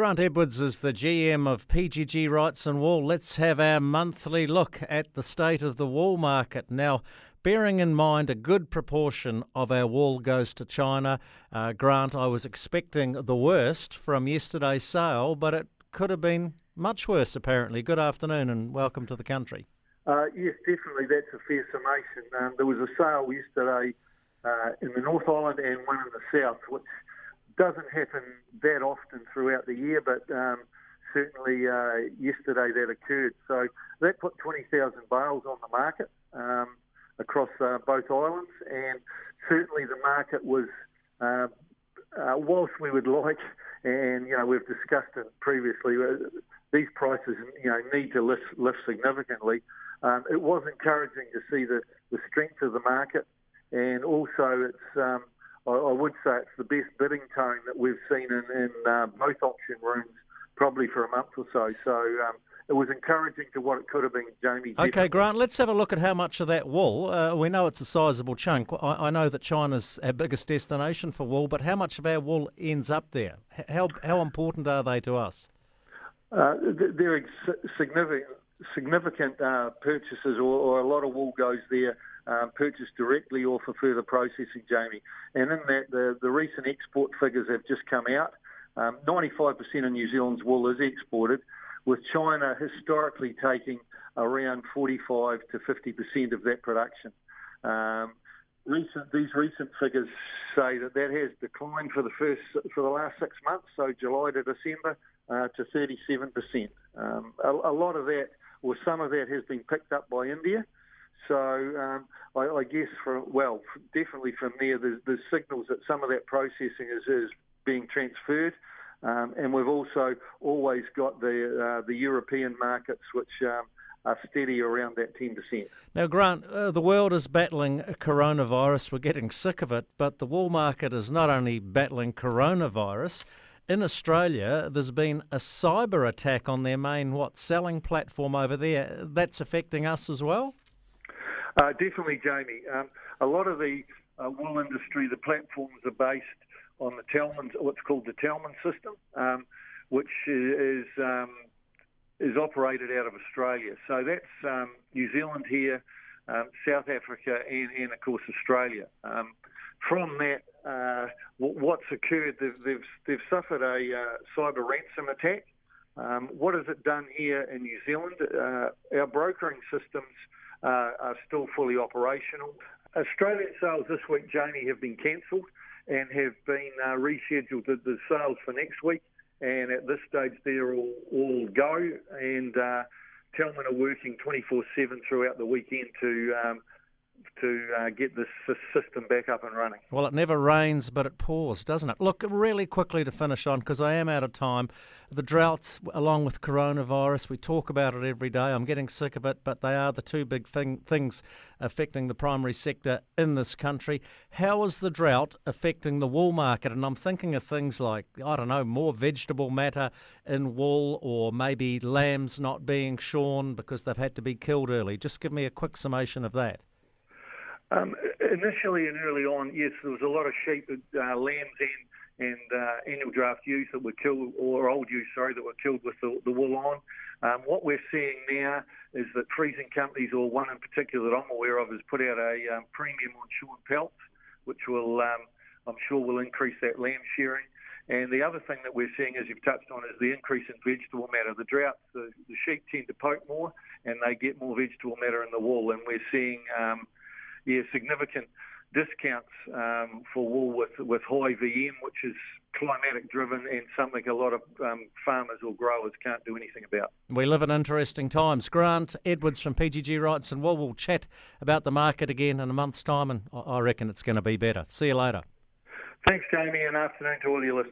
Grant Edwards is the GM of PGG Wrightson Wool. Let's have our monthly look at the state of the wool market. Now, bearing in mind a good proportion of our wool goes to China, Grant, I was expecting the worst from yesterday's sale, but it could have been much worse apparently. Good afternoon and welcome to the country. Yes, definitely, that's a fair summation. There was a sale yesterday in the North Island and one in the South, which doesn't happen that often throughout the year, but certainly yesterday that occurred. So that put 20,000 bales on the market across both islands, and certainly the market was, whilst we would like, and we've discussed it previously, these prices need to lift significantly. It was encouraging to see the strength of the market, and also it's I would say it's the best bidding tone that we've seen in both auction rooms probably for a month or so. So it was encouraging to what it could have been, Jamie. Okay, definitely. Grant, let's have a look at how much of that wool. We know it's a sizable chunk. I know that China's our biggest destination for wool, but how much of our wool ends up there? How important are they to us? They're significant purchases, or a lot of wool goes there purchased directly or for further processing, Jamie. And in that, the recent export figures have just come out. 95% of New Zealand's wool is exported, with China historically taking around 45 to 50% of that production. These recent figures say that has declined for the last 6 months, so July to December, to 37%. A lot of that, or some of that, has been picked up by India. So I guess, definitely from there, there's signals that some of that processing is being transferred. And we've also always got the European markets, which are steady around that 10%. Now, Grant, the world is battling coronavirus. We're getting sick of it, but the wool market is not only battling coronavirus. In Australia, there's been a cyber attack on their main selling platform over there. That's affecting us as well? Definitely, Jamie. A lot of the wool industry, the platforms are based on the Talman, what's called the Talman system, which is operated out of Australia. So that's New Zealand here, South Africa, and of course Australia. From that, what's occurred? They've suffered a cyber ransom attack. What has it done here in New Zealand? Our brokering systems are still fully operational. Australian sales this week, Jamie, have been cancelled and have been rescheduled. The sales for next week, and at this stage they're all go. And Talman are working 24/7 throughout the weekend to get this system back up and running. Well, it never rains, but it pours, doesn't it? Look, really quickly to finish on, because I am out of time, the drought, along with coronavirus, we talk about it every day. I'm getting sick of it, but they are the two big things affecting the primary sector in this country. How is the drought affecting the wool market? And I'm thinking of things like, more vegetable matter in wool, or maybe lambs not being shorn because they've had to be killed early. Just give me a quick summation of that. Initially and early on, yes, there was a lot of sheep, lambs and annual draft ewes that were killed, or old ewes, that were killed with the wool on. What we're seeing now is that freezing companies, or one in particular that I'm aware of, has put out a premium on shorn pelts, which will, I'm sure, will increase that lamb shearing. And the other thing that we're seeing, as you've touched on, is the increase in vegetable matter. The droughts, the sheep tend to poke more, and they get more vegetable matter in the wool, and we're seeing significant discounts for wool with high VM, which is climatic driven and something a lot of farmers or growers can't do anything about. We live in interesting times. Grant Edwards from PGG Wrightson Wool. We'll chat about the market again in a month's time, and I reckon it's going to be better. See you later. Thanks, Jamie, and afternoon to all your listeners.